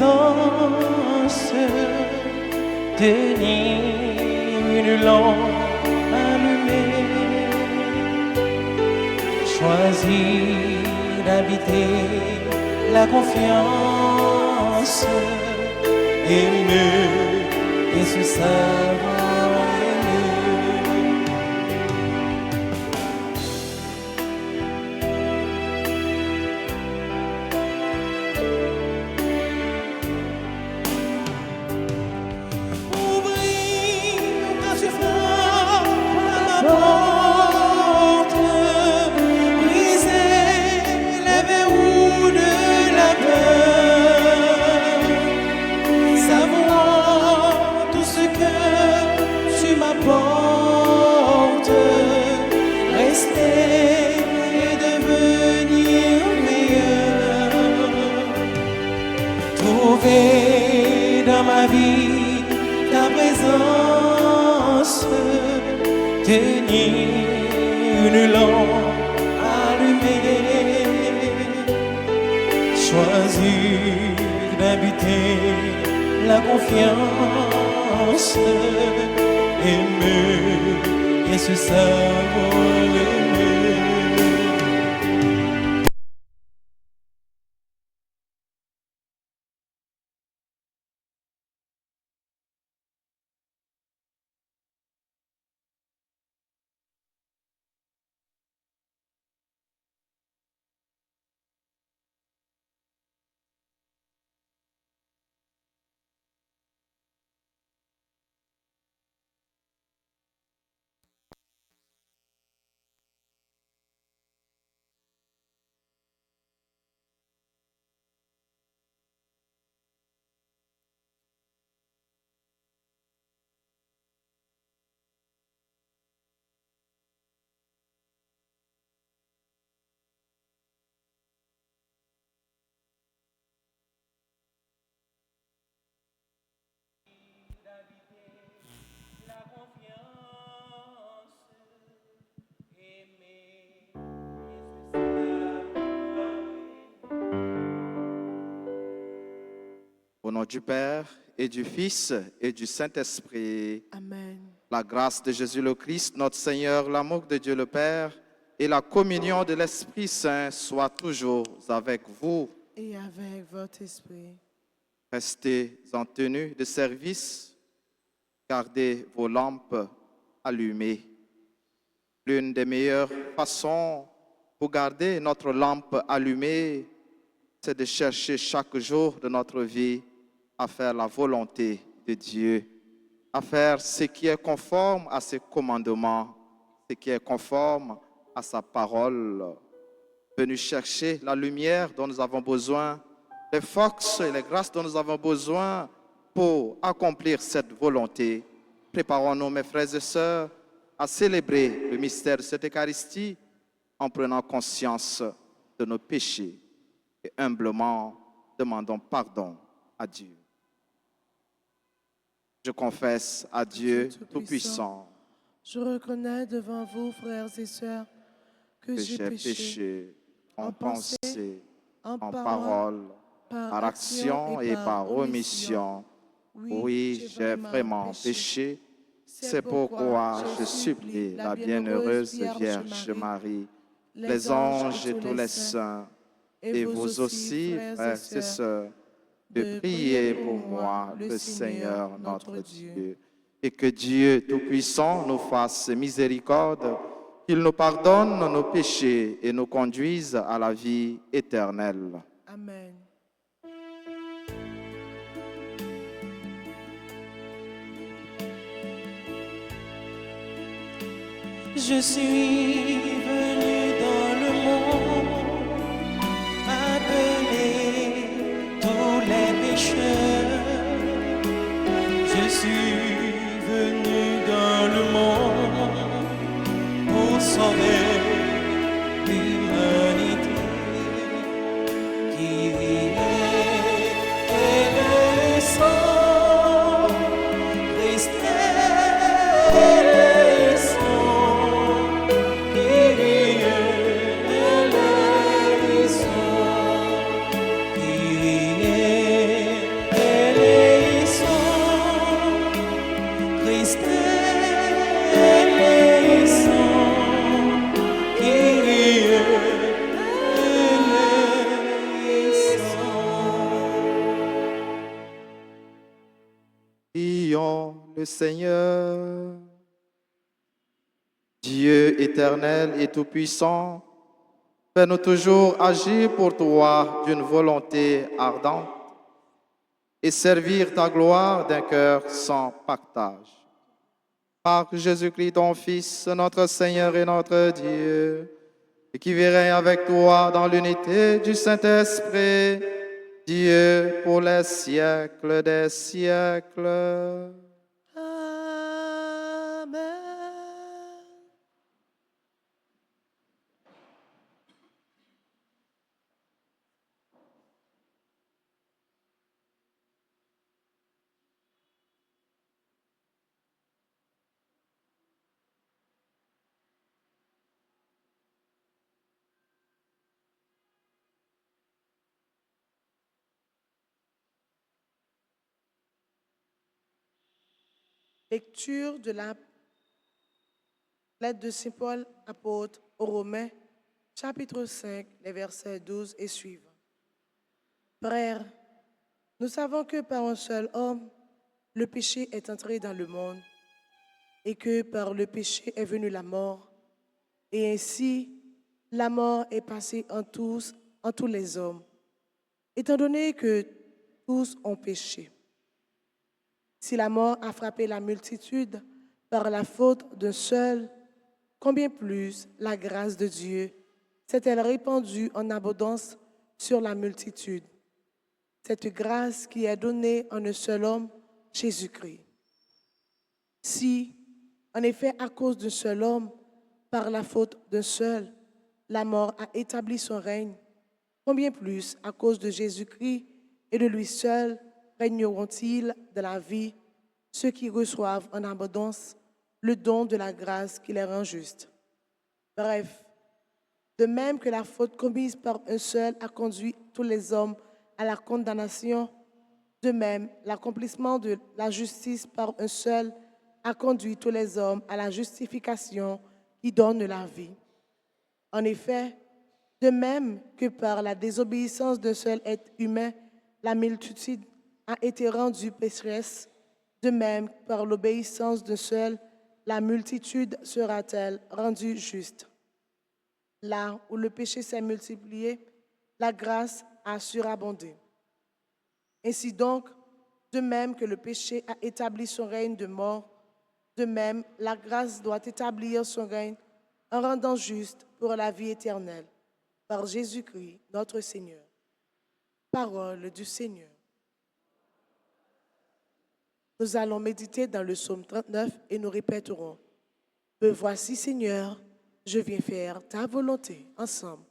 présence, tenir une lampe allumée, choisir d'habiter la confiance, aimer et se savoir aimer. Ouvrir quand tu frappes à ma porte, briser les verrous de la peur, savoir tout ce que tu m'apportes, rester et devenir meilleur, trouver dans ma vie ta présence, tenir une lampe allumée, choisir d'habiter la confiance, aimer et se savoir aimer. Au nom du Père et du Fils et du Saint-Esprit. Amen. La grâce de Jésus le Christ, notre Seigneur, l'amour de Dieu le Père et la communion de l'Esprit Saint soient toujours avec vous. Et avec votre esprit. Restez en tenue de service, gardez vos lampes allumées. L'une des meilleures façons pour garder notre lampe allumée, c'est de chercher chaque jour de notre vie à faire la volonté de Dieu, à faire ce qui est conforme à ses commandements, ce qui est conforme à sa parole. Venez chercher la lumière dont nous avons besoin, les forces et les grâces dont nous avons besoin pour accomplir cette volonté. Préparons-nous, mes frères et sœurs, à célébrer le mystère de cette Eucharistie en prenant conscience de nos péchés et humblement demandons pardon à Dieu. Je confesse à Dieu Tout-Puissant Je reconnais devant vous, frères et sœurs, que j'ai péché en pensée, en parole, par action et par omission. Oui, j'ai vraiment péché. C'est pourquoi je supplie la bienheureuse Vierge Marie, les anges et tous les saints, et vous aussi, frères et sœurs, de prier pour moi, le Seigneur notre Dieu, et que Dieu Tout-Puissant nous fasse miséricorde, qu'il nous pardonne nos péchés et nous conduise à la vie éternelle. Amen. Je suis venu dans le monde appeler tous les pécheurs. Je suis venu dans le monde pour sauver l'humanité qui est le sang, Christ est le sang, qui est le sang, qui est prions le Seigneur. Dieu éternel et tout-puissant, fais-nous toujours agir pour toi d'une volonté ardente et servir ta gloire d'un cœur sans pactage. Par Jésus-Christ, ton Fils, notre Seigneur et notre Dieu, et qui vit règne avec toi dans l'unité du Saint-Esprit, Dieu pour les siècles des siècles. Amen. Lecture de la lettre de Saint Paul, apôtre aux Romains, chapitre 5, les versets 12 et suivants. Frères, nous savons que par un seul homme, le péché est entré dans le monde et que par le péché est venue la mort. Et ainsi, la mort est passée en tous les hommes, étant donné que tous ont péché. Si la mort a frappé la multitude par la faute d'un seul, combien plus la grâce de Dieu s'est-elle répandue en abondance sur la multitude? Cette grâce qui est donnée en un seul homme, Jésus-Christ. Si, en effet, à cause d'un seul homme, par la faute d'un seul, la mort a établi son règne, combien plus, à cause de Jésus-Christ et de lui seul, régneront-ils de la vie ceux qui reçoivent en abondance le don de la grâce qui les rend justes. Bref, de même que la faute commise par un seul a conduit tous les hommes à la condamnation, de même, l'accomplissement de la justice par un seul a conduit tous les hommes à la justification qui donne la vie. En effet, de même que par la désobéissance d'un seul être humain, la multitude a été rendue pécheresse, de même, par l'obéissance d'un seul, la multitude sera-t-elle rendue juste. Là où le péché s'est multiplié, la grâce a surabondé. Ainsi donc, de même que le péché a établi son règne de mort, de même, la grâce doit établir son règne en rendant juste pour la vie éternelle, par Jésus-Christ, notre Seigneur. Parole du Seigneur. Nous allons méditer dans le psaume 39 et nous répéterons « Me voici, Seigneur, je viens faire ta volonté » ensemble.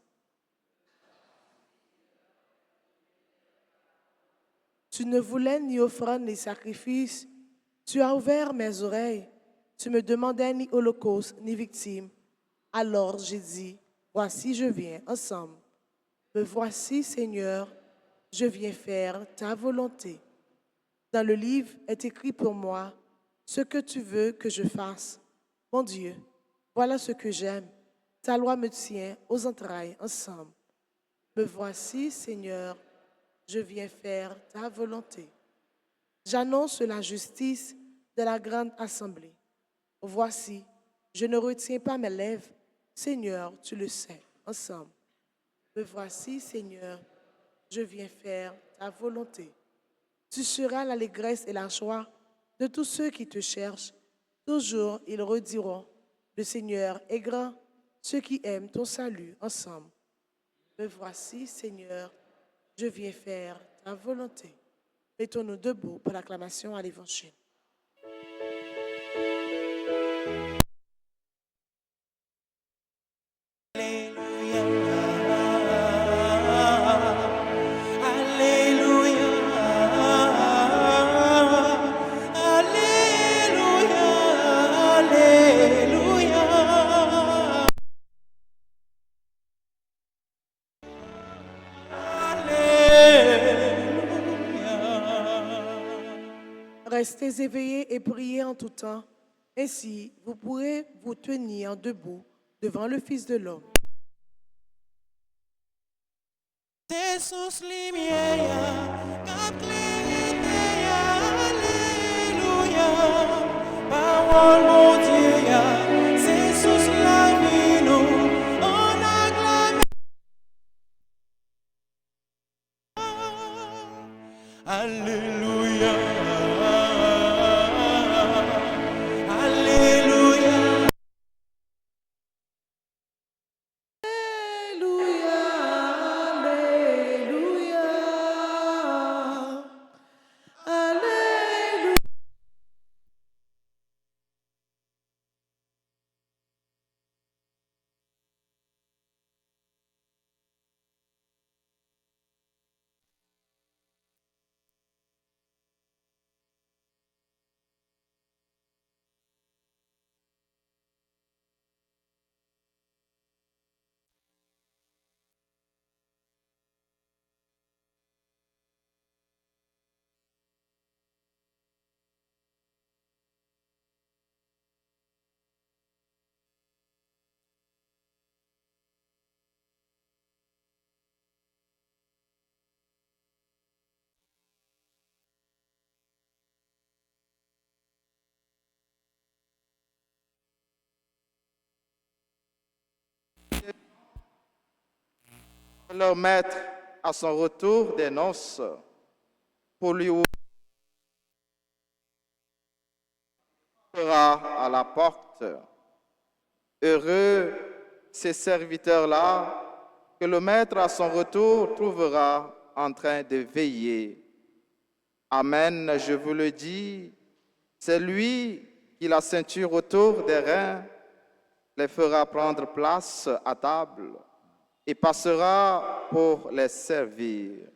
Tu ne voulais ni offrande ni sacrifice, tu as ouvert mes oreilles, tu me demandais ni holocauste ni victime. Alors j'ai dit, voici je viens ensemble. Me voici, Seigneur, je viens faire ta volonté. Dans le livre est écrit pour moi ce que tu veux que je fasse. Mon Dieu, voilà ce que j'aime. Ta loi me tient aux entrailles ensemble. Me voici, Seigneur, je viens faire ta volonté. J'annonce la justice de la grande assemblée. Voici, je ne retiens pas mes lèvres. Seigneur, tu le sais, ensemble. Me voici, Seigneur, je viens faire ta volonté. Tu seras l'allégresse et la joie de tous ceux qui te cherchent. Toujours, ils rediront, le Seigneur est grand, ceux qui aiment ton salut ensemble. Me voici, Seigneur, je viens faire ta volonté. Mettons-nous debout pour l'acclamation à l'Évangile. Restez éveillés et priez en tout temps. Ainsi, vous pourrez vous tenir debout devant le Fils de l'homme. Jesus limieya, kaklete ya, Alléluia. parole, mon Dieu, c'est sous la vie, nous, on acclame. Alléluia. Alléluia. Alléluia, Alléluia. Leur maître, à son retour des noces, pour lui ouvrir à la porte. Heureux ces serviteurs-là que le maître à son retour trouvera en train de veiller. Amen, je vous le dis, c'est lui qui, la ceinture autour des reins, les fera prendre place à table et passera pour les servir.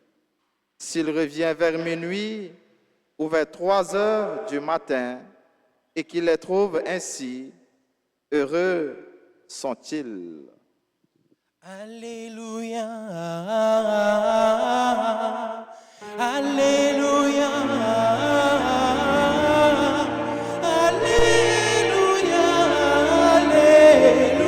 S'il revient vers minuit ou vers 3 heures du matin et qu'il les trouve ainsi, heureux sont-ils. Alléluia. Alléluia. Alléluia. Alléluia. Alléluia.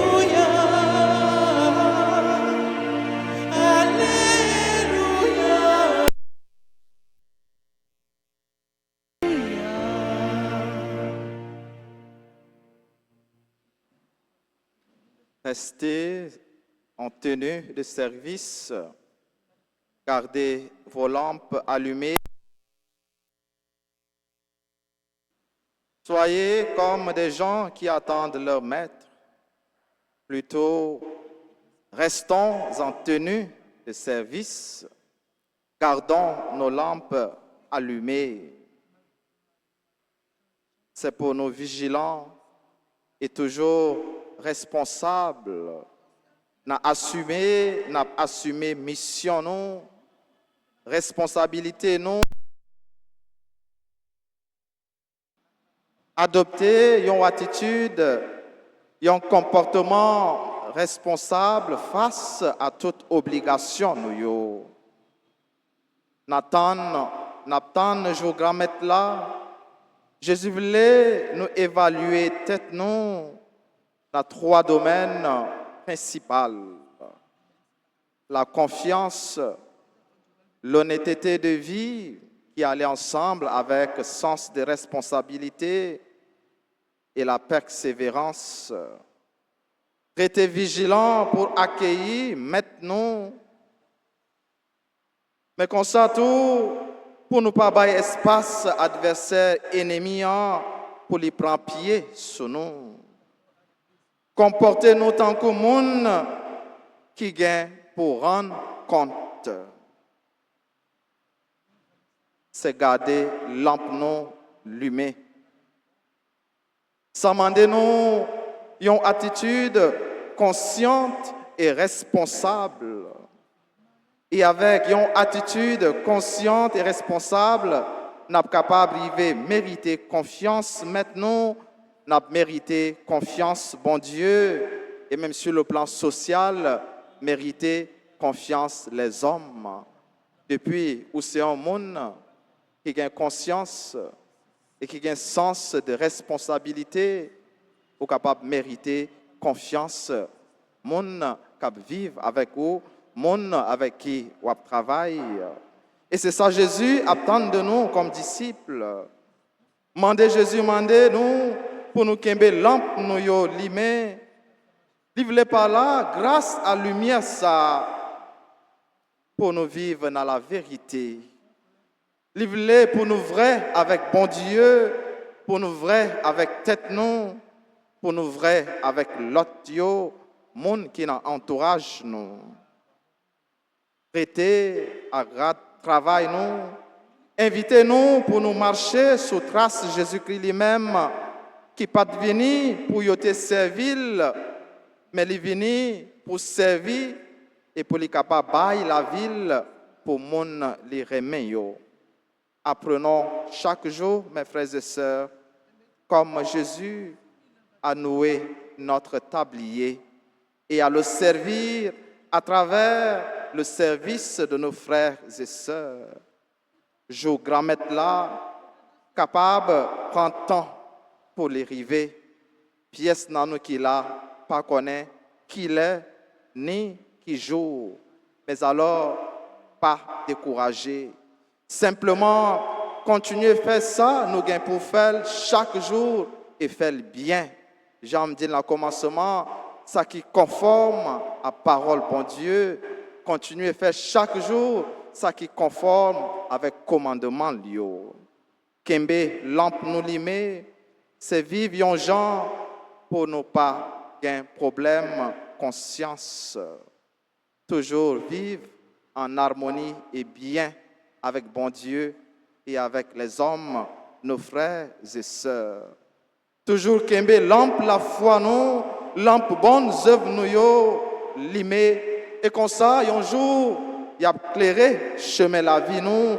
Restez en tenue de service, gardez vos lampes allumées. Soyez comme des gens qui attendent leur maître. Plutôt, restons en tenue de service, gardons nos lampes allumées. C'est pour nos vigilants et toujours responsables, n'a assumé mission nous, responsabilité nous, adopter une attitude, un comportement responsable face à toute obligation nous. Nathan, jour grand maître là, Jésus voulait nous évaluer tête nous dans 3 domaines principaux. La confiance, l'honnêteté de vie qui allait ensemble avec sens de responsabilité et la persévérance. Restez vigilants pour accueillir maintenant, mais comme ça tout, pour ne pas bailler espace adversaire ennemi pour les prendre pied sur nous. Comportez-nous tant que monde qui gagne pour rendre compte. C'est garder lampe non allumée. Ça demande une attitude consciente et responsable. Et avec une attitude consciente et responsable, nous sommes capables de mériter confiance maintenant, nous avons mérité confiance, bon Dieu, et même sur le plan social, mériter confiance les hommes. Depuis où c'est un monde qui a conscience et qui a un sens de responsabilité, pour capable de mériter confiance, monde qui vit avec vous, monde avec qui on travaille. Et c'est ça Jésus attend de nous comme disciples. Mandez Jésus, mandez nous pour nous kembe lampe nous yo limé. Livre par là, grâce à la lumière ça, pour nous vivre dans la vérité. Livre pour nous vrai avec bon Dieu, pour nous vrai avec tête nous, pour nous vrai avec l'autre yo, monde qui dans entourage nous. Prêtez à travail nous, invitez-nous pour nous marcher sous trace de Jésus-Christ lui-même, qui pas venu pour y te servir, mais il est venu pour servir et pour les capable de la ville pour mon les remettre. Apprenons chaque jour, mes frères et sœurs, comme Jésus a noué notre tablier et à le servir à travers le service de nos frères et sœurs. Je grand maître là, capable de prendre temps pour les river. Pièce dans nous qui là, pas connaît qui l'est ni qui joue, mais alors pas décourager. Simplement continuer à faire ça, nous gagnons pour faire chaque jour et faire le bien. Jean me dit dans le commencement, ça qui conforme à parole bon Dieu, continuer à faire chaque jour ça qui conforme avec commandement Lio. Kembe lampe nous limé, c'est vivre en gens pour ne pas gagner problème conscience. Toujours vivre en harmonie et bien avec bon Dieu et avec les hommes, nos frères et sœurs. Toujours kembe lampe la foi nous, lampe bonnes œuvres nous yo, limé. Et comme ça, un jour, il y a éclairé chemin la vie nous,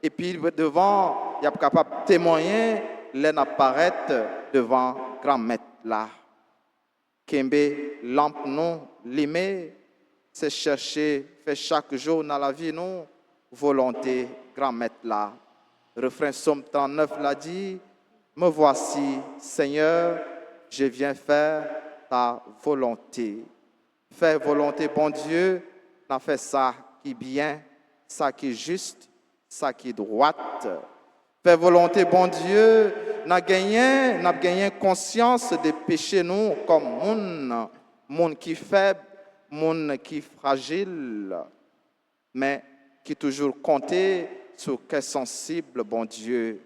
et puis devant, il y a capable de témoigner, l'en apparaître devant grand maître là. Kembe lampe nous, limé, c'est chercher, faire chaque jour dans la vie nous, volonté grand maître là. Refrain Somme 39 l'a dit, me voici, Seigneur, je viens faire ta volonté. Faire volonté, bon Dieu, n'a fait ça qui est bien, ça qui est juste, ça qui est droite. Faire volonté, bon Dieu, n'a gagné conscience des péchés nous comme monde qui est faible, monde qui est fragile, mais qui toujours compté sur qu'est sensible, bon Dieu.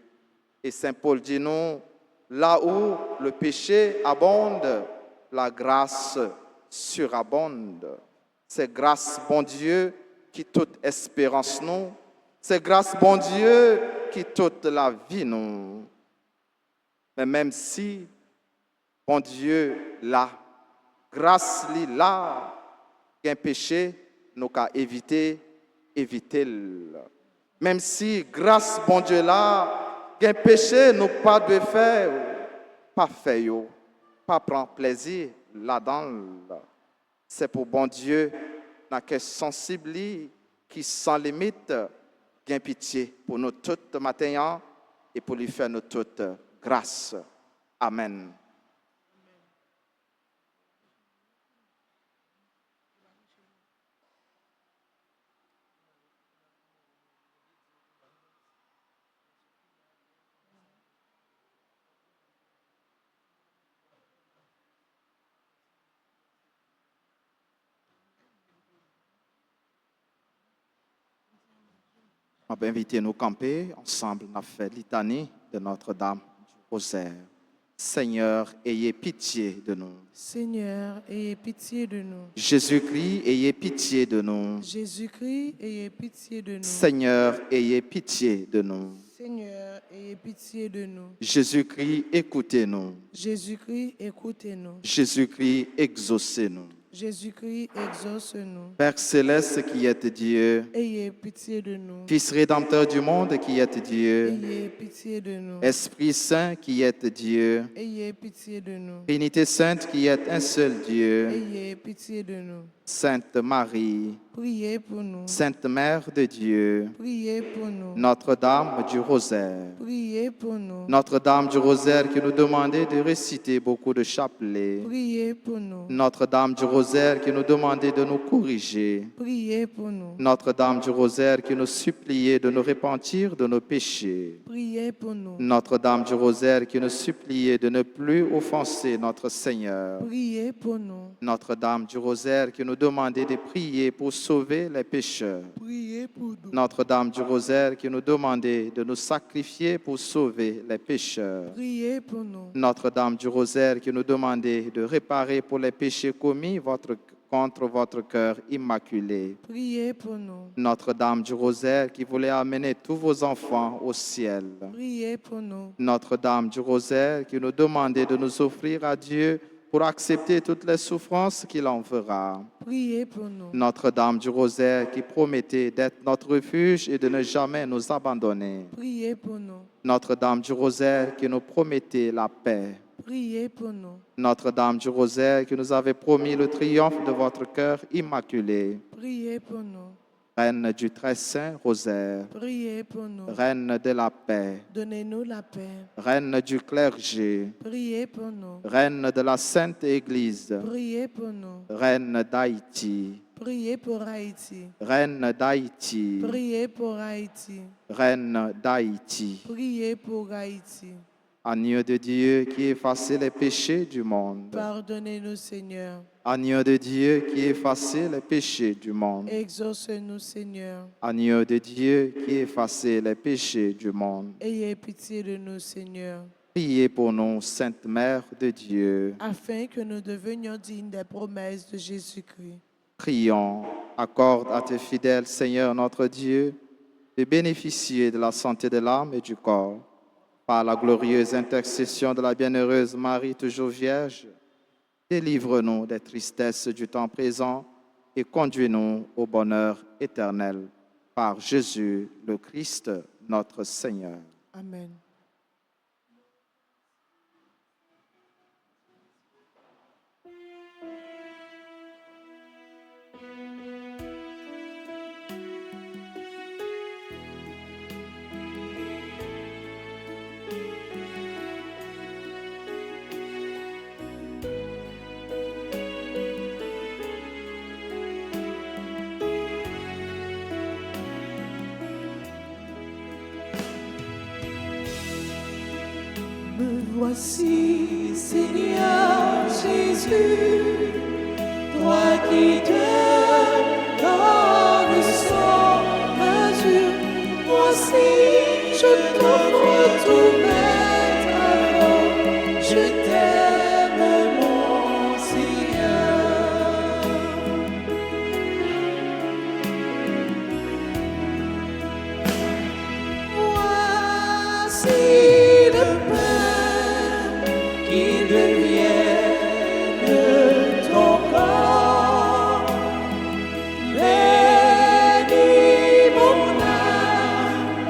Et Saint Paul dit nous, là où le péché abonde, la grâce surabonde. C'est grâce, bon Dieu, qui toute espérance nous. C'est grâce, bon Dieu, qui toute la vie nous. Mais même si, bon Dieu, là, grâce li là, qu'un péché, nous qu'à éviter. Même si, grâce, bon Dieu, là, qu'un péché, nous pas de faire, pas faire, pas prendre plaisir là-dedans. C'est pour bon Dieu, n'a que sensible, qui sans limite, gain pitié pour nous toutes matin et pour lui faire nous toutes grâce. Amen. On va inviter nous camper ensemble à faire litanie de Notre-Dame du Rosaire. Seigneur, ayez pitié de nous. Seigneur, ayez pitié de nous. Jésus-Christ, ayez pitié de nous. Jésus-Christ, ayez pitié de nous. Seigneur, ayez pitié de nous. Seigneur, ayez pitié de nous. Jésus-Christ, écoutez-nous. Jésus-Christ, écoutez-nous. Jésus-Christ, exaucez-nous. Jésus-Christ, exauce-nous. Père céleste qui êtes Dieu, Ayez pitié de nous. Fils rédempteur du monde qui êtes Dieu, Ayez pitié de nous. Esprit Saint qui êtes Dieu, Ayez pitié de nous. Trinité Sainte qui êtes un seul Dieu, Ayez pitié de nous. Sainte Marie, priez pour nous. Sainte Mère de Dieu, Priez pour nous. Notre-Dame du Rosaire, Priez pour nous. Notre-Dame du Rosaire qui nous demandait de réciter beaucoup de chapelets, Priez pour nous. Notre-Dame du Rosaire qui nous demandait de nous corriger, Priez pour nous. Notre-Dame du Rosaire qui nous suppliait de nous repentir de nos péchés, Priez pour nous. Notre-Dame du Rosaire qui nous suppliait de ne plus offenser notre Seigneur, Priez pour nous. Notre-Dame du Rosaire qui nous demandait de prier pour sauver les pécheurs, Priez pour nous. Notre-Dame du Rosaire qui nous demandait de nous sacrifier pour sauver les pécheurs, Priez pour nous. Notre-Dame du Rosaire qui nous demandait de réparer pour les péchés commis contre votre cœur immaculé, Priez pour nous. Notre-Dame du Rosaire qui voulait amener tous vos enfants au ciel, Priez pour nous. Notre-Dame du Rosaire qui nous demandait de nous offrir à Dieu pour accepter toutes les souffrances qu'il en fera, Priez pour nous. Notre-Dame du Rosaire qui promettait d'être notre refuge et de ne jamais nous abandonner, Priez pour nous. Notre-Dame du Rosaire qui nous promettait la paix, Priez pour nous. Notre-Dame du Rosaire qui nous avait promis le triomphe de votre cœur immaculé, Priez pour nous. Reine du très saint rosaire, Priez pour nous. Reine de la paix, Donnez-nous la paix. Reine du clergé, Priez pour nous. Reine de la Sainte Église, Priez pour nous. Reine d'Haïti, Priez pour Haïti. Reine d'Haïti, Priez pour Haïti. Reine d'Haïti, Priez pour Haïti. Agneau de Dieu qui effaçait les péchés du monde, Pardonnez-nous, Seigneur. Agneau de Dieu qui effaçait les péchés du monde, Exauce-nous, Seigneur. Agneau de Dieu qui effaçait les péchés du monde. Ayez pitié de nous, Seigneur, Priez pour nous, Sainte Mère de Dieu. afin que nous devenions dignes des promesses de Jésus-Christ. Prions, accorde à tes fidèles, Seigneur notre Dieu, de bénéficier de la santé de l'âme et du corps. Par la glorieuse intercession de la bienheureuse Marie, toujours vierge, délivre-nous des tristesses du temps présent et conduis-nous au bonheur éternel. Par Jésus le Christ, notre Seigneur. Amen. Me voici, Seigneur Jésus, toi qui te donnes sans mesure. Voici, je t'offre tout mettre avant. Je t'aime, mon Seigneur. Voici le pain qui devienne ton corps. Bénis mon âme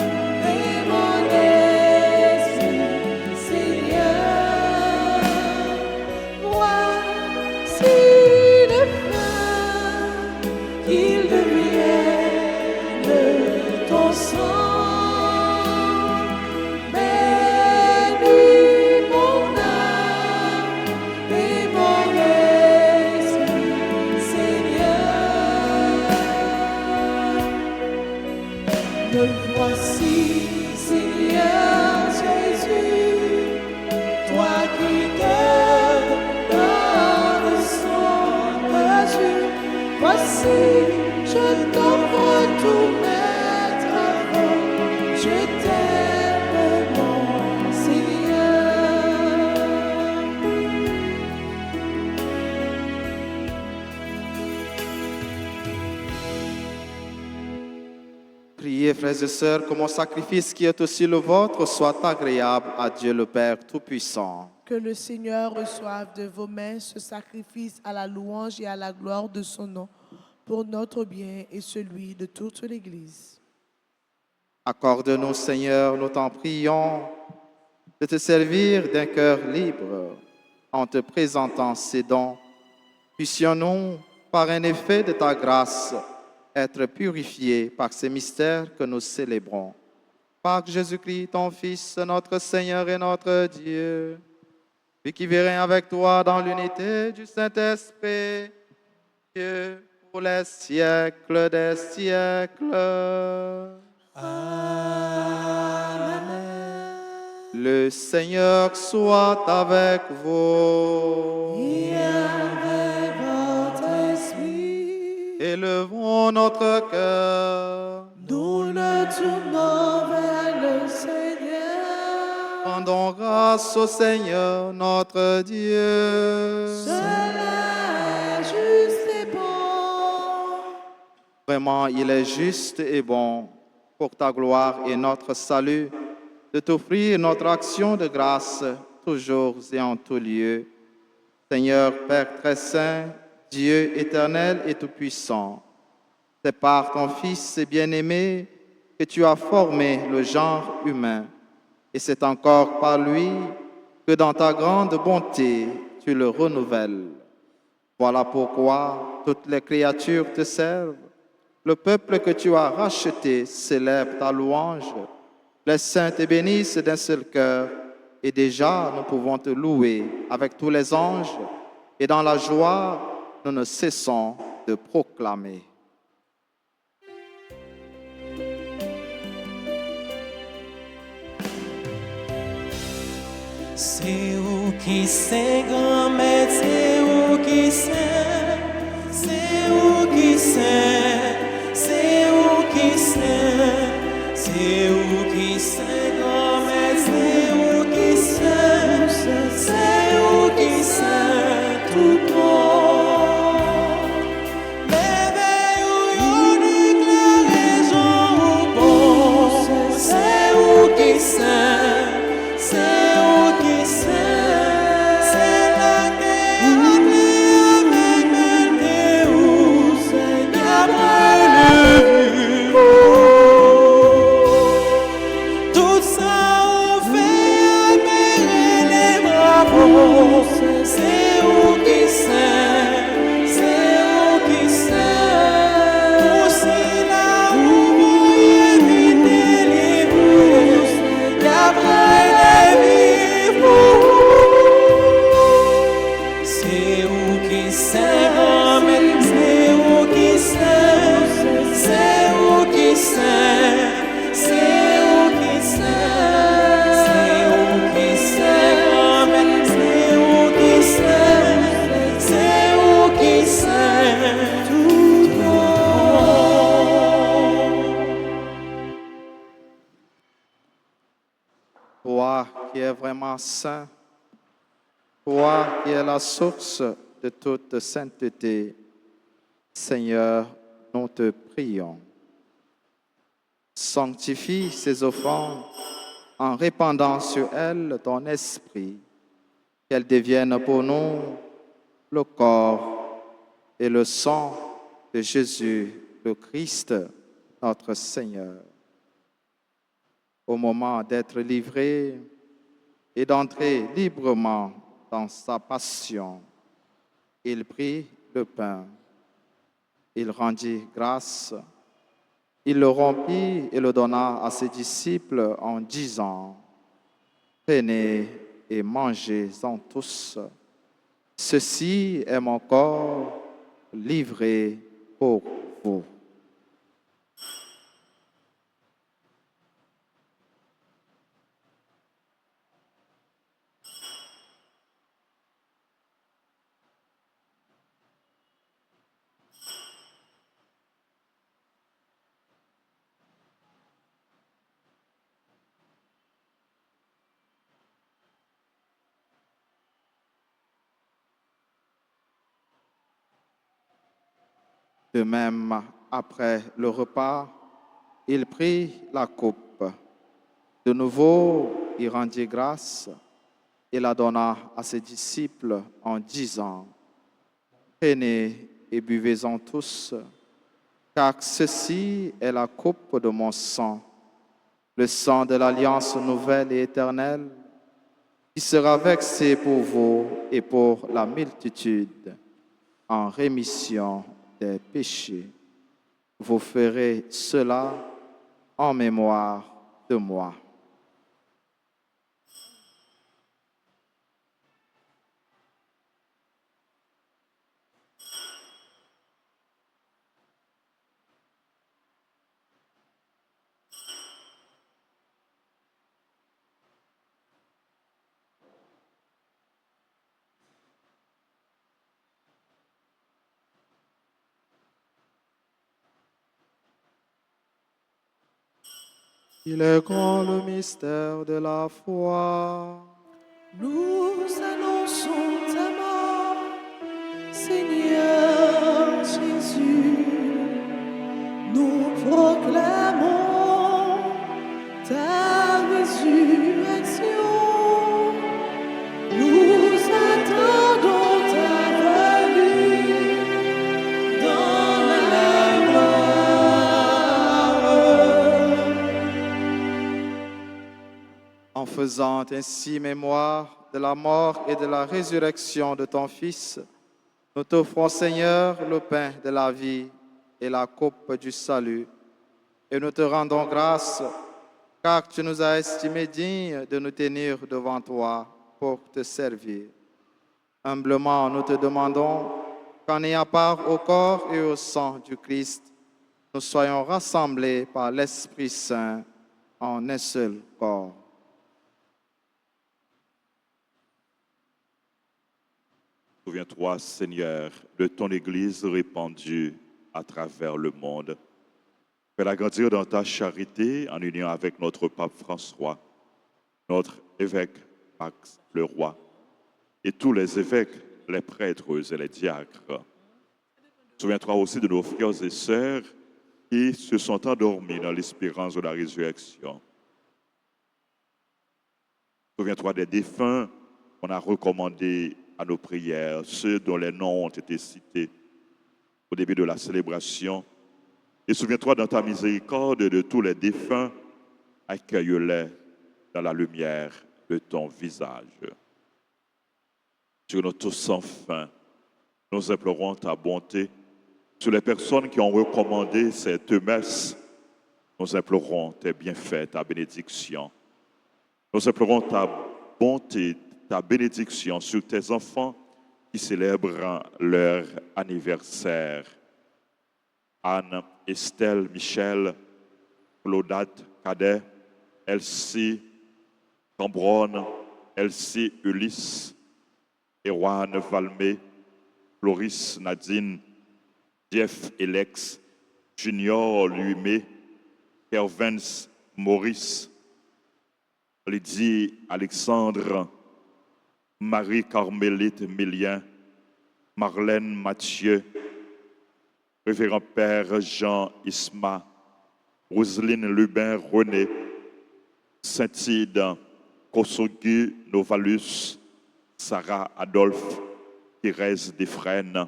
et mon esprit, Seigneur. Voici le pain qu'il devienne ton sang. Voici, Seigneur Jésus, toi qui te donnes sans mesure. Voici, je t'offre tout mettre avant. Je t'aime, mon Seigneur. Priez, frères et sœurs, que mon sacrifice qui est aussi le vôtre soit agréable à Dieu le Père Tout-Puissant. Que le Seigneur reçoive de vos mains ce sacrifice à la louange et à la gloire de son nom, pour notre bien et celui de toute l'Église. Accorde-nous, Seigneur, nous t'en prions, de te servir d'un cœur libre en te présentant ces dons. Puissions-nous, par un effet de ta grâce, être purifiés par ces mystères que nous célébrons. Par Jésus-Christ, ton Fils, notre Seigneur et notre Dieu, lui qui vit règne avec toi dans l'unité du Saint-Esprit, Dieu, pour les siècles des siècles. Le Seigneur soit avec vous. Et avec votre esprit, Élevons notre cœur. nous le tournons vers le Seigneur. Rendons grâce au Seigneur notre Dieu. Cela est juste et bon. Vraiment, il est juste et bon pour ta gloire et notre salut de t'offrir notre action de grâce toujours et en tout lieu. Seigneur Père très saint, Dieu éternel et tout-puissant, c'est par ton Fils bien-aimé que tu as formé le genre humain. Et c'est encore par lui que dans ta grande bonté, tu le renouvelles. Voilà pourquoi toutes les créatures te servent. Le peuple que tu as racheté célèbre ta louange. Les saints te bénissent d'un seul cœur. Et déjà, nous pouvons te louer avec tous les anges. Et dans la joie, nous ne cessons de proclamer. C'est où qui sait grand maître, c'est où qui sait, c'est où qui sait, c'est où qui sait, c'est où qui sait grand maître, c'est où qui sait, c'est où qui sait tout bon. Bébé ou yon éclairé, Jean ou bon, c'est où qui sait, c'est où qui sait, c'est la terre avec belle où c'est d'après le but. Tout ça on fait avec les bravos, c'est où qui sait, c'est où qui sait. Aussi là où vous évitez les bouts, d'après les vivres. C'est où qui sait, Amen, c'est où qui sait, c'est où qui sait, c'est où qui sait, c'est où qui sait, Amen, c'est où qui sait, c'est où qui sait tout bon. Toi qui es vraiment saint, toi qui es la source de toute sainteté, Seigneur, nous te prions. Sanctifie ces offrandes en répandant sur elles ton esprit, qu'elles deviennent pour nous le corps et le sang de Jésus, le Christ, notre Seigneur. Au moment d'être livré et d'entrer librement dans sa passion, il prit le pain, il rendit grâce, il le rompit et le donna à ses disciples en disant, « Prenez et mangez-en tous. Ceci est mon corps livré pour vous. » De même, après le repas, il prit la coupe. De nouveau, il rendit grâce et la donna à ses disciples en disant, « Prenez et buvez-en tous, car ceci est la coupe de mon sang, le sang de l'alliance nouvelle et éternelle, qui sera versé pour vous et pour la multitude. en rémission des péchés. Vous ferez cela en mémoire de moi. Il est grand le mystère de la foi. Nous annonçons ta mort, Seigneur Jésus. Nous proclamons ta résurrection. Nous attendons ta venue dans la gloire. En faisant ainsi mémoire de la mort et de la résurrection de ton Fils, nous t'offrons, Seigneur, le pain de la vie et la coupe du salut. Et nous te rendons grâce, car tu nous as estimés dignes de nous tenir devant toi pour te servir. Humblement, nous te demandons qu'en ayant part au corps et au sang du Christ, nous soyons rassemblés par l'Esprit Saint en un seul corps. Souviens-toi, Seigneur, de ton Église répandue à travers le monde. Fais-la grandir dans ta charité en union avec notre pape François, notre évêque Max le Roi, et tous les évêques, les prêtres et les diacres. Souviens-toi aussi de nos frères et sœurs qui se sont endormis dans l'espérance de la résurrection. Souviens-toi des défunts qu'on a recommandés à nos prières, ceux dont les noms ont été cités au début de la célébration. Et souviens-toi dans ta miséricorde de tous les défunts, accueille-les dans la lumière de ton visage. Sur notre sans fin, nous implorons ta bonté. Sur les personnes qui ont recommandé cette messe, nous implorons tes bienfaits, ta bénédiction. Nous implorons ta bonté, ta bénédiction sur tes enfants qui célèbrent leur anniversaire. Anne, Estelle, Michel, Claudette, Cadet, Elsie, Cambronne, Elsie, Ulysse, Erwan, Valmé, Floris, Nadine, Jeff, Alex, Junior, Luimé, Kervens, Maurice, Lydie, Alexandre, Marie-Carmélite, Mélien, Marlène, Mathieu, Révérend Père Jean Isma, Roselyne Lubin, René, Saint-Ide, Kosogu, Novalus, Sarah Adolphe, Thérèse Desfresnes,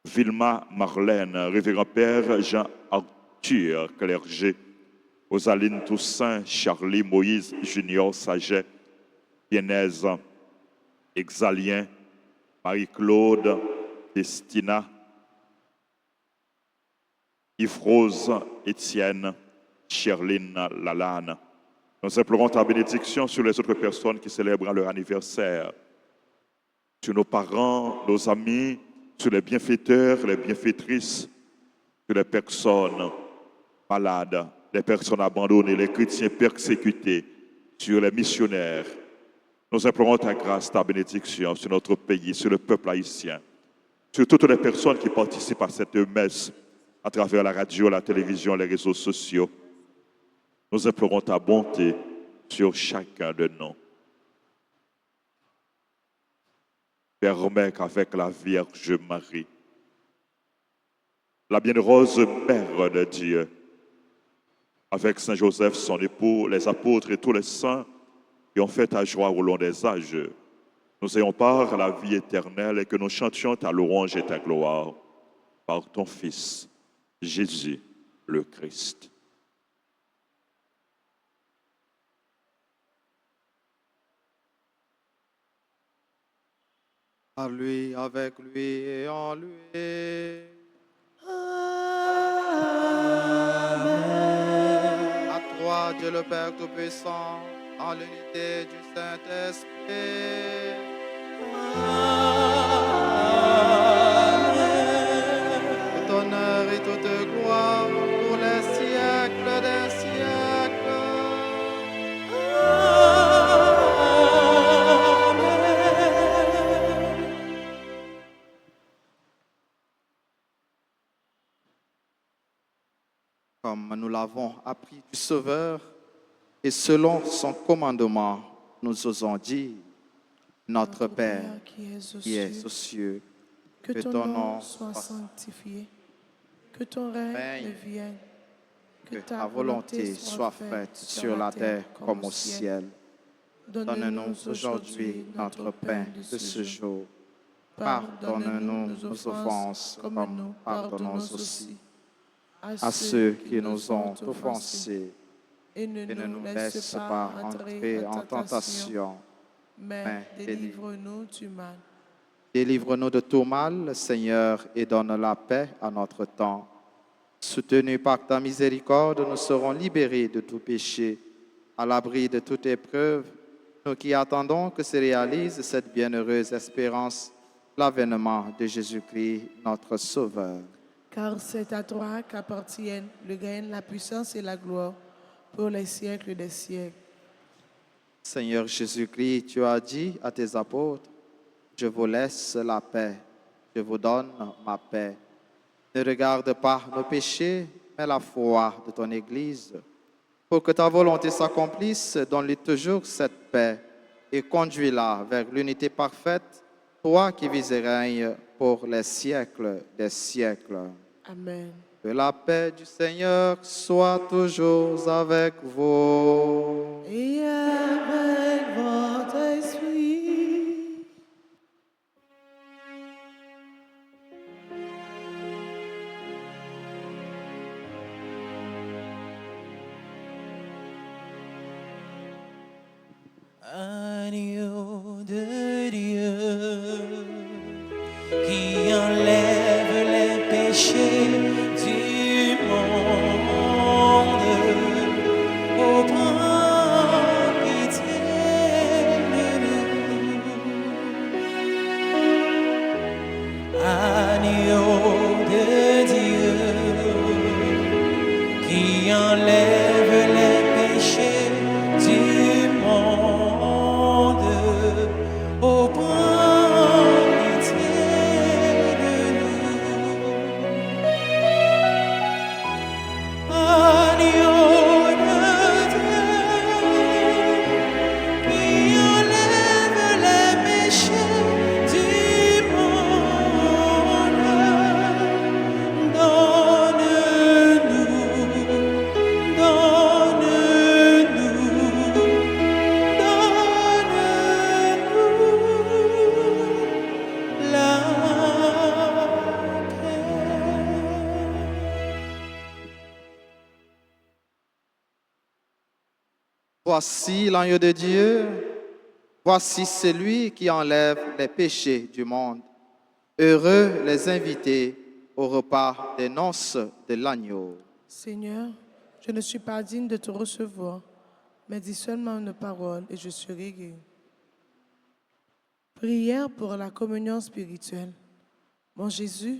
Vilma Marlène, Révérend Père Jean-Arthur Clerget, Rosaline Toussaint, Charlie Moïse Junior Saget, Viennaise, Exalien, Marie-Claude, Destina, Yves-Rose, Étienne, Cherline Lalane. Nous implorons ta bénédiction sur les autres personnes qui célèbrent leur anniversaire, sur nos parents, nos amis, sur les bienfaiteurs, les bienfaitrices, sur les personnes malades, les personnes abandonnées, les chrétiens persécutés, sur les missionnaires. Nous implorons ta grâce, ta bénédiction sur notre pays, sur le peuple haïtien, sur toutes les personnes qui participent à cette messe à travers la radio, la télévision, les réseaux sociaux. Nous implorons ta bonté sur chacun de nous. Permets qu'avec la Vierge Marie, la bienheureuse Mère de Dieu, avec Saint Joseph, son époux, les apôtres et tous les saints qui ont fait ta joie au long des âges, nous ayons part à la vie éternelle et que nous chantions ta louange et ta gloire par ton Fils, Jésus le Christ. par lui, avec lui et en lui. Amen. À toi, Dieu le Père Tout-Puissant, en l'unité du Saint-Esprit. Tout honneur et toute gloire pour les siècles des siècles. Comme nous l'avons appris du Sauveur, et selon son commandement, nous osons dire, Notre Père, qui es aux cieux, que ton nom soit sanctifié, que ton règne vienne, que ta volonté soit faite sur la terre comme au ciel. Donne-nous aujourd'hui notre pain de ce jour. Pardonne-nous nos offenses comme nous pardonnons aussi à ceux qui nous ont offensés. Et ne nous laisse pas entrer en tentation, mais délivre-nous du mal. Délivre-nous de tout mal, Seigneur, et donne la paix à notre temps. Soutenus par ta miséricorde, nous serons libérés de tout péché, à l'abri de toute épreuve, nous qui attendons que se réalise cette bienheureuse espérance, l'avènement de Jésus-Christ, notre Sauveur. Car c'est à toi qu'appartiennent le règne, la puissance et la gloire pour les siècles des siècles. Seigneur Jésus-Christ, tu as dit à tes apôtres, « Je vous laisse la paix, je vous donne ma paix. Ne regarde pas nos péchés, mais la foi de ton Église. Pour que ta volonté s'accomplisse, donne-lui toujours cette paix et conduis-la vers l'unité parfaite, toi qui vis et règnes pour les siècles des siècles. » Amen. Que la paix du Seigneur soit toujours avec vous. Et avec votre esprit. Agneau de Dieu qui enlève les péchés du monde, ô prends pitié de nous. Agneau de Dieu qui enlève les péchés du monde, ô prends pitié de nous. Agneau de Dieu qui enlève les péchés du monde, donne-nous la paix. Voici l'agneau de Dieu, voici celui qui enlève les péchés du monde. Heureux les invités au repas des noces de l'agneau. Seigneur, je ne suis pas digne de te recevoir, mais dis seulement une parole et je serai guéri. Prière pour la communion spirituelle. Mon Jésus,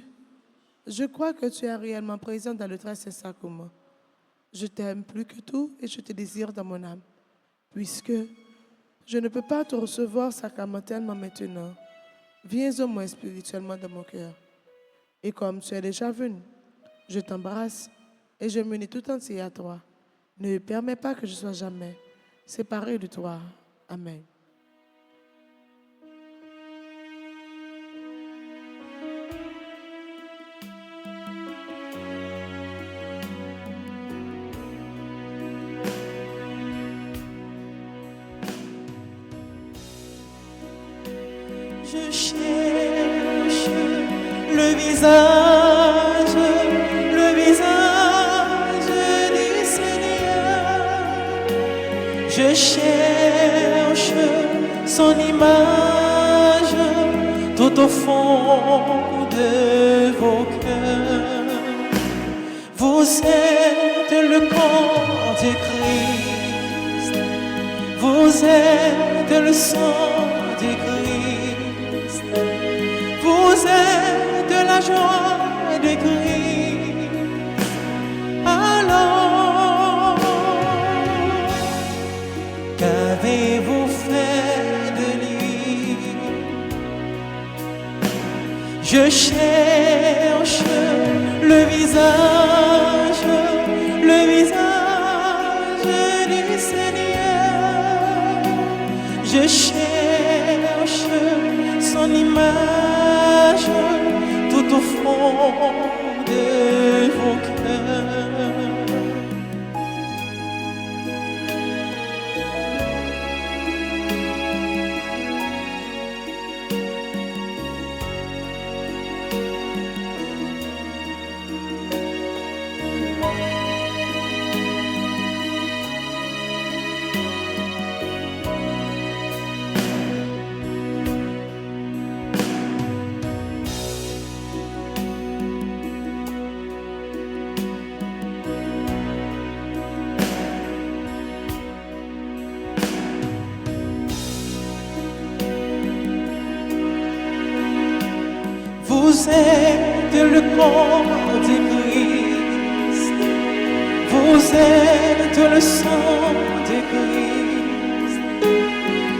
je crois que tu es réellement présent dans le très saint sacrement. Je t'aime plus que tout et je te désire dans mon âme. Puisque je ne peux pas te recevoir sacramentellement maintenant, viens au moins spirituellement dans mon cœur. Et comme tu es déjà venu, je t'embrasse et je m'unis tout entier à toi. Ne permets pas que je sois jamais séparé de toi. Amen. Je cherche le visage du Seigneur. Je cherche son image tout tout au fond de vos cœurs. Vous êtes le corps du Christ, vous êtes le sang du Christ, vous êtes la joie de Christ. Alors, qu'avez-vous fait de lui? Je cherche le visage du Seigneur. Je cherche son image tout au fond de vos cœurs. Vous êtes le corps du Christ, vous êtes le sang du Christ,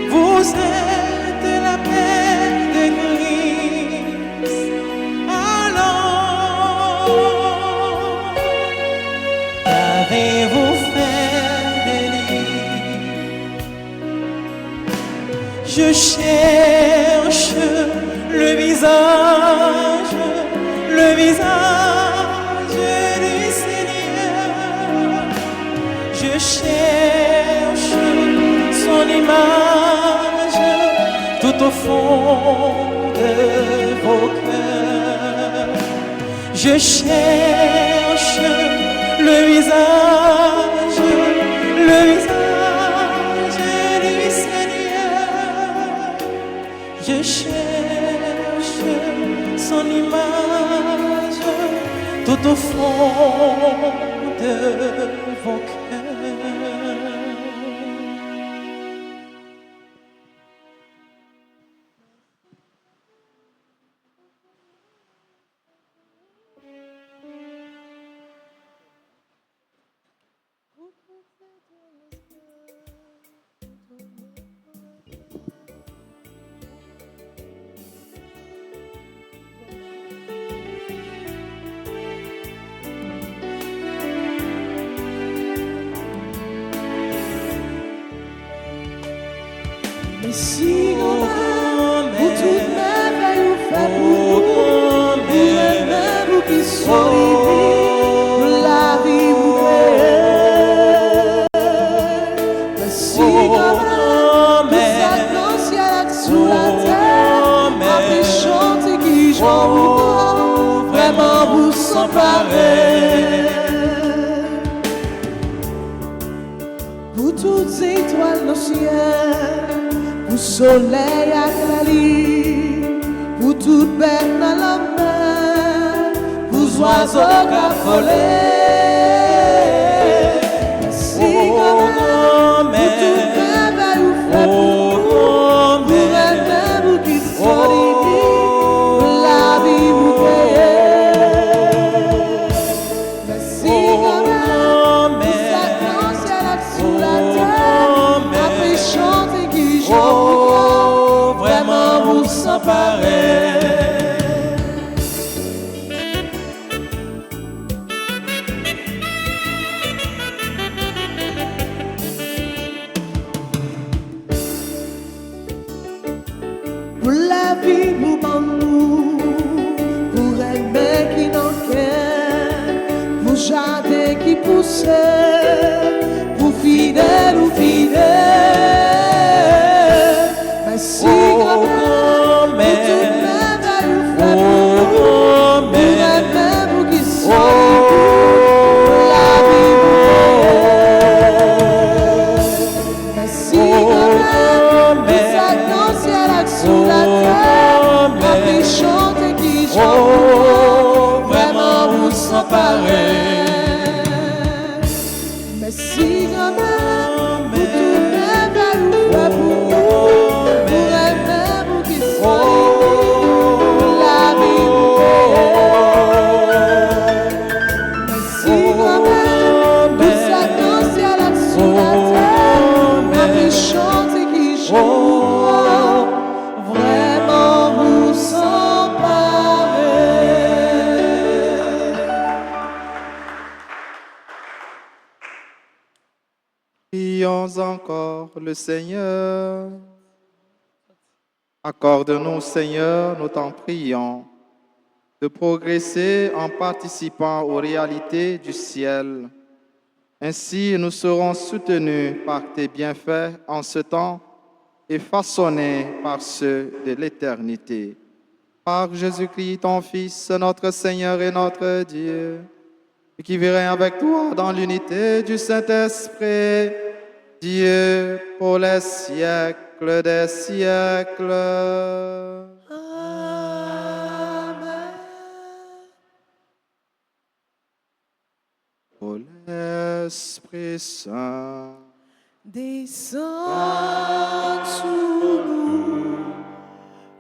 vous êtes la paix de Christ. Alors, qu'avez-vous fait de lui? Je cherche le visage du Seigneur. Je cherche son image tout au fond de vos cœurs. Je cherche le visage du Seigneur. Je cherche son image tout au fond de vos cœurs. Si pour toute merveille vous faites pour nous, même vous qui soyez la vie vous créez. Si vous êtes dans le ciel sous la terre, après chanter qui j'en vous vraiment vous s'emparer. Pour toutes étoiles dans le ciel, pour soleil éclairé, pour toute bête dans la mer, pour oiseaux qui volent. Merci grand-mère, pour toute merveille vous faites pour nous, pour elle-même vous qui soyez, pour la vie vous créez. Merci grand-mère, vous êtes dans le ciel sous la terre, après chanter qui j'en vraiment vous s'emparer. Pour la vie, vous bandez, pour un mec qui n'en qu'est, pour jardin qui pousse, pour fidèle ou fidèle. Merci grand-mère, pour toute merveille vous faites pour nous, pour elle-même vous qui soyez, pour la vie vous créez. Merci grand-mère, vous êtes dans le ciel sous la terre, prions encore le Seigneur. Accorde-nous, Seigneur, nous t'en prions, de progresser en participant aux réalités du ciel. Ainsi, nous serons soutenus par tes bienfaits en ce temps et façonnés par ceux de l'éternité. Par Jésus-Christ, ton Fils, notre Seigneur et notre Dieu, qui vit avec toi dans l'unité du Saint-Esprit, Dieu pour les siècles des siècles. Amen. Ô l'Esprit Saint, Descends sur nous,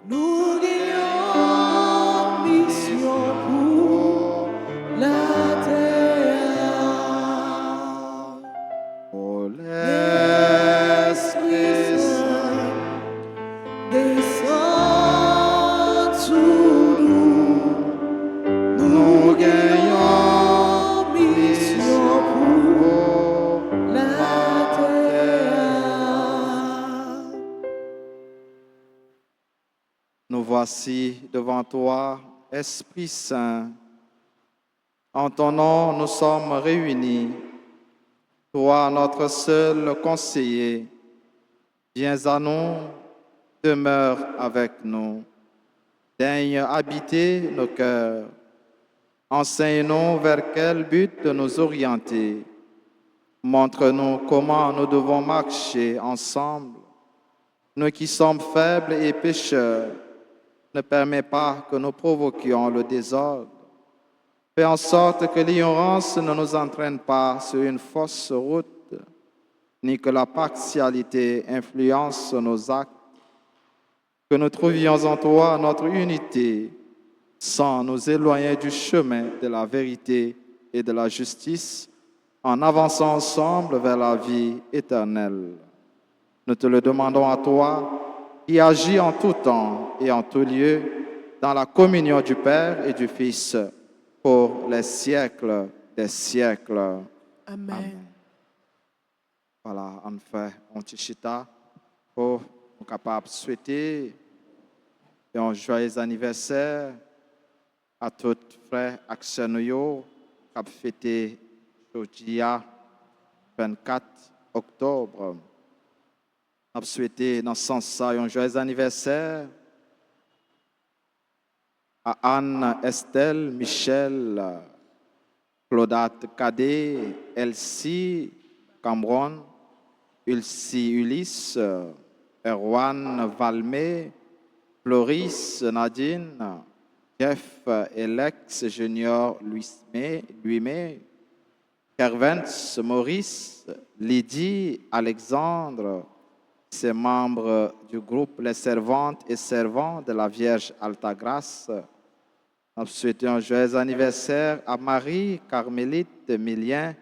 nous guéons mission pour la terre. ô l'Esprit Saint, Descends sur nous, nous gagnons mission pour pour la terre. Nous voici devant toi, Esprit Saint. En ton nom, nous sommes réunis. Toi, notre seul conseiller, viens à nous, demeure avec nous. Daigne habiter nos cœurs. Enseigne-nous vers quel but nous orienter. Montre-nous comment nous devons marcher ensemble. Nous qui sommes faibles et pécheurs, ne permets pas que nous provoquions le désordre. Fais en sorte que l'ignorance ne nous entraîne pas sur une fausse route, ni que la partialité influence nos actes. Que nous trouvions en toi notre unité, sans nous éloigner du chemin de la vérité et de la justice, en avançant ensemble vers la vie éternelle. Nous te le demandons à toi, qui agis en tout temps et en tout lieu, dans la communion du Père et du Fils, pour les siècles des siècles. Amen. Voilà, en fait, on tichita pour nous capables de souhaiter un joyeux anniversaire à tous frères actionnaires qui ont fêté aujourd'hui, 24 octobre. On souhaité dans ce sens un joyeux anniversaire à Anne, Estelle, Michel, Claudette Cadet, Elsie, Cameron, Ulcie Ulysse, Erwan Valmé, Floris Nadine, Jeff Alex Junior Louis-May, Kervens Maurice, Lydie Alexandre, ses membres du groupe Les Servantes et Servants de la Vierge Altagrace. Nous souhaitons un joyeux anniversaire à Marie Carmélite Milien,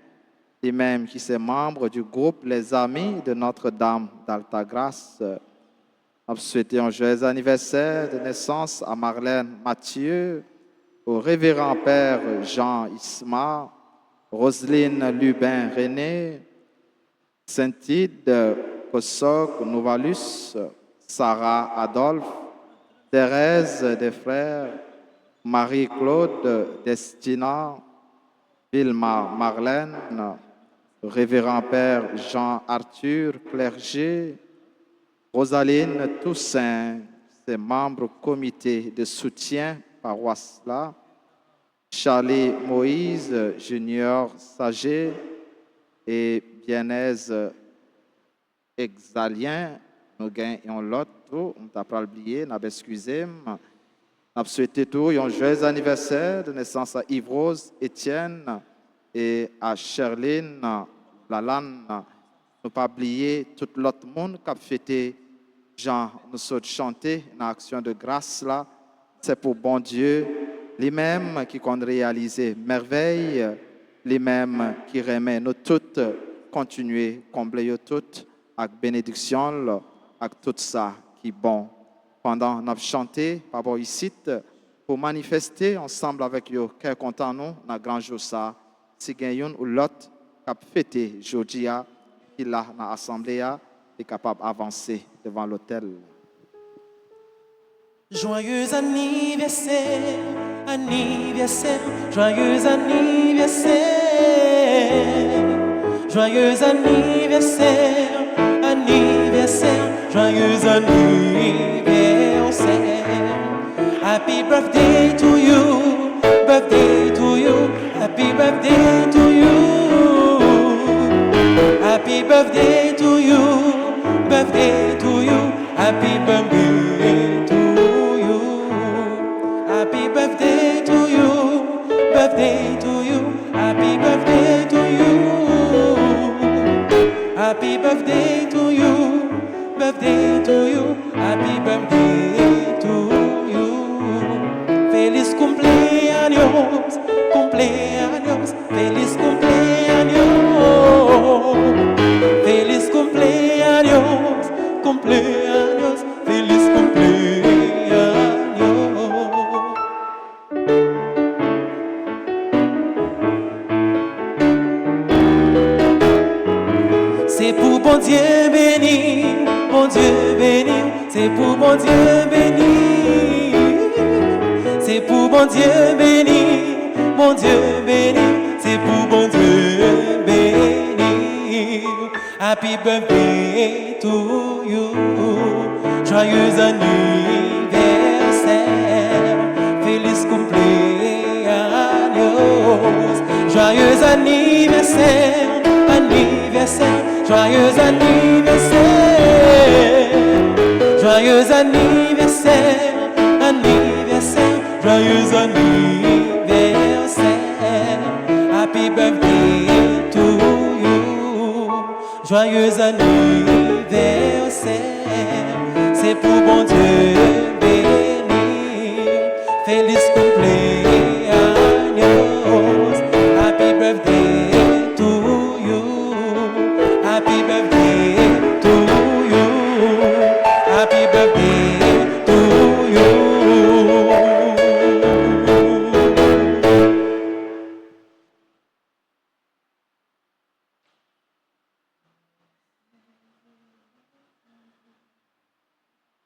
lui-même qui est membre du groupe Les Amis de Notre-Dame d'Altagrace. Nous souhaitons un joyeux anniversaire de naissance à Marlène Mathieu, au révérend Père Jean Isma, Roselyne Lubin René, Saint-Tide Kosok Nouvalus, Sarah Adolphe, Thérèse des Frères, Marie-Claude Destina, Vilma Marlène, Révérend Père Jean-Arthur Clerget, Rosaline Toussaint, ses membres comité de soutien paroisse là, Charlie Moïse Junior Saget et Biennaise Exalien, nous gagnons l'autre, on t'a pas oublié, n'a pas excusé. Nous souhaitons tout un joyeux anniversaire de naissance à Yves-Rose Étienne et à Sherline Lalane. Nous pas oublier tout l'autre monde qui a fêté Jean, nous sommes chanter dans l'action de grâce là. C'est pour bon Dieu, lui-même qui compte réaliser merveille, lui-même qui remet nous toutes continuer, combler toutes avec bénédiction, avec tout ça qui est bon. Pendant nous chanté, par rapport ici, pour manifester ensemble avec eux, quel content nous, dans grand jour ça, si gagnons ou l'autre qui a fêté aujourd'hui, qui là dans l'assemblée est capable d'avancer devant l'autel. Joyeux anniversaire, anniversaire, joyeux anniversaire, joyeux anniversaire, anniversaire, joyeux anniversaire. Happy birthday to you, birthday to you, happy birthday to you, happy birthday to you, birthday to you, happy birthday to you, happy birthday to you, birthday to you, happy birthday to you, happy birthday to you, birthday to you, happy birthday to you. Feliz cumpleaños, cumpleaños, feliz cumpleaños, feliz cumpleaños, cumpleaños, feliz cumpleaños. C'est pour bon Dieu béni, bon Dieu béni, c'est pour bon Dieu béni. C'est pour bon Dieu béni, bon Dieu béni, c'est pour bon Dieu béni. Happy birthday to you, joyeux anniversaire, feliz cumpleaños, joyeux anniversaire, anniversaire, joyeux anniversaire, joyeux anniversaire, anniversaire, joyeux anniversaire, happy birthday to you, joyeux anniversaire, c'est pour bon Dieu béni, feliz cumpleaños, happy birthday to you, happy birthday to you, happy birthday to you.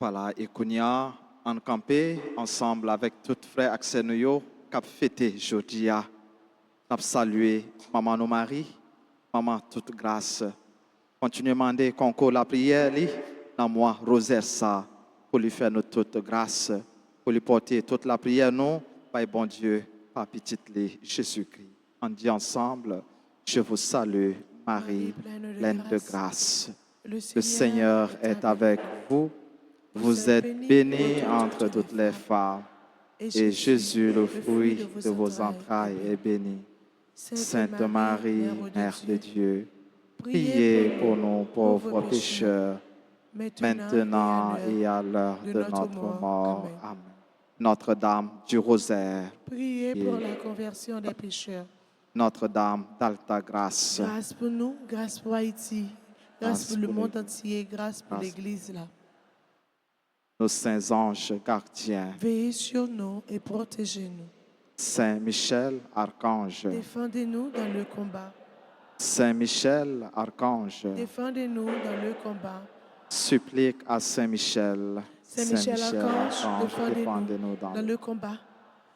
Voilà, et Kounia, en campé, ensemble avec tout frère Axel Nouyo, cap fêté Jodia, cap salué Maman nos Marie, Maman toute grâce. Continuez à demander qu'on la prière, dans moi, Rosaire ça, pour lui faire notre toute grâce, pour lui porter toute la prière, non, par bon Dieu, par petite Jésus-Christ. On dit ensemble, je vous salue, Marie, pleine de grâce. Le Seigneur est avec vous. Vous êtes bénie entre toutes les femmes, et Jésus, le fruit de vos entrailles, est béni. Sainte Marie, Mère de Dieu, priez pour nous pauvres pécheurs, maintenant et à l'heure de notre mort. Amen. Notre-Dame du Rosaire, Priez pour la conversion des pécheurs. Notre-Dame d'Alta Grâce, Grâce pour nous, grâce pour Haïti, grâce pour le monde entier, grâce pour l'Église là. nos saints anges gardiens, Veillez sur nous et protégez-nous. Saint Michel, Archange, Défendez-nous dans le combat. Saint Michel, Archange, Défendez-nous dans le combat. supplique à Saint Michel, Saint Michel, Archange, défendez-nous dans le combat.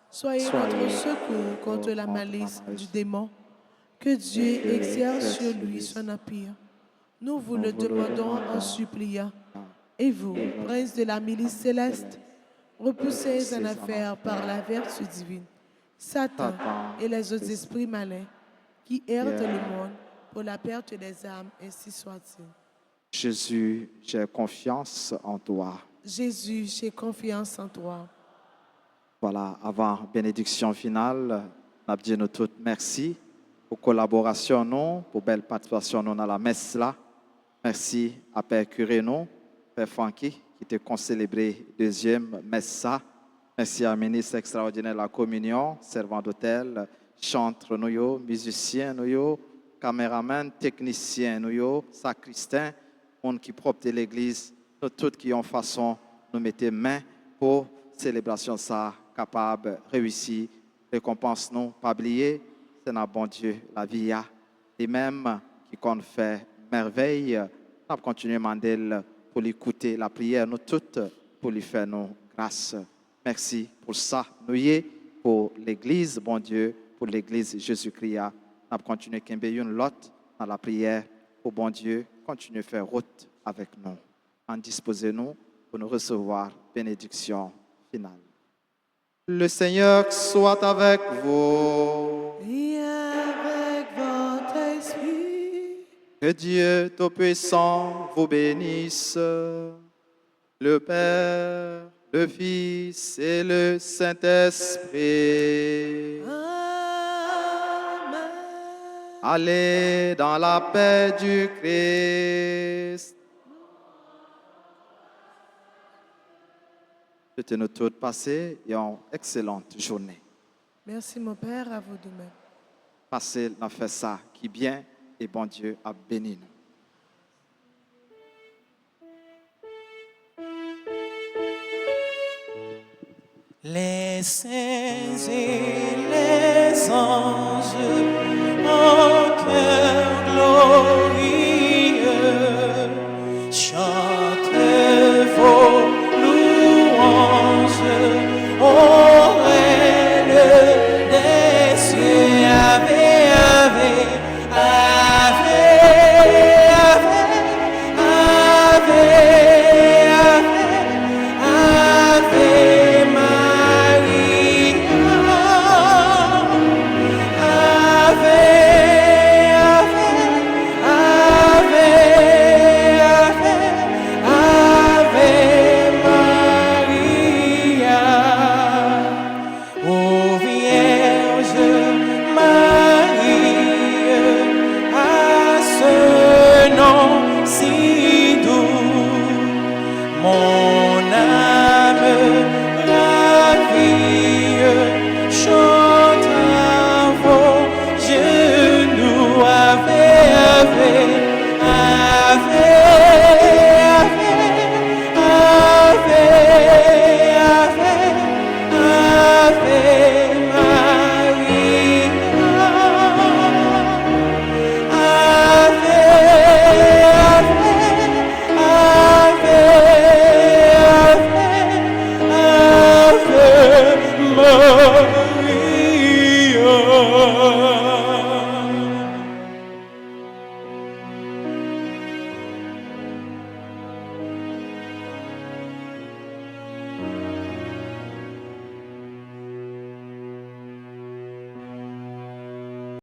Soyez notre secours contre la malice du démon. Que Dieu exerce sur lui son empire. Nous vous le demandons en suppliant. Et vous, prince de la milice céleste, repoussez en affaire par la vertu divine Satan et les autres esprits malins qui errent le monde pour la perte des âmes, ainsi soit-il. Jésus, j'ai confiance en toi. Jésus, j'ai confiance en toi. Voilà, avant bénédiction finale, nous disons nous toutes merci pour collaboration, nous, pour belle participation nous dans la messe là. Merci à Père Curé, nous, Père Francky, qui te concélébré deuxième messe ça. Merci à ministre extraordinaire de la communion, servant d'hôtel, chantre nous, musicien nous, caméraman, technicien nous, sacristain, monde qui propre de l'église, nous tous qui ont façon nous mettons main pour célébration ça capable réussir, récompense nous pas oublier, c'est notre bon Dieu la vie et même qui compte faire merveille. On continue à demander pour l'écouter la prière, nous toutes, pour lui faire nos grâces. Merci pour ça. Nous y est pour l'Église, bon Dieu, pour l'Église Jésus-Christ. On continue à faire une lotte dans la prière pour bon Dieu. Continuez à faire route avec nous. En disposez-nous pour nous recevoir bénédiction finale. Le Seigneur soit avec vous. Et avec votre esprit. Que Dieu Tout-Puissant vous bénisse, le Père, le Fils et le Saint-Esprit. Amen. Allez dans la paix du Christ. Souhaitez-nous tous passer une excellente journée. Merci mon Père, à vous de même. Passez dans faire ça qui bien et bon Dieu a béni nous. Les saints et les anges en cœur glorieux chantent vos louanges au reine des cieux. Ave, ave, ave, ave, ave, ave, ave Maria. Ave, ave, ave, ave, ave Maria. Ô Vierge Marie, à ce nom si doux, mon âme ravie chante à vos genoux. Ave, ave, ave, ave, ave, ave, Maria. Ave, ave, ave, ave, Maria.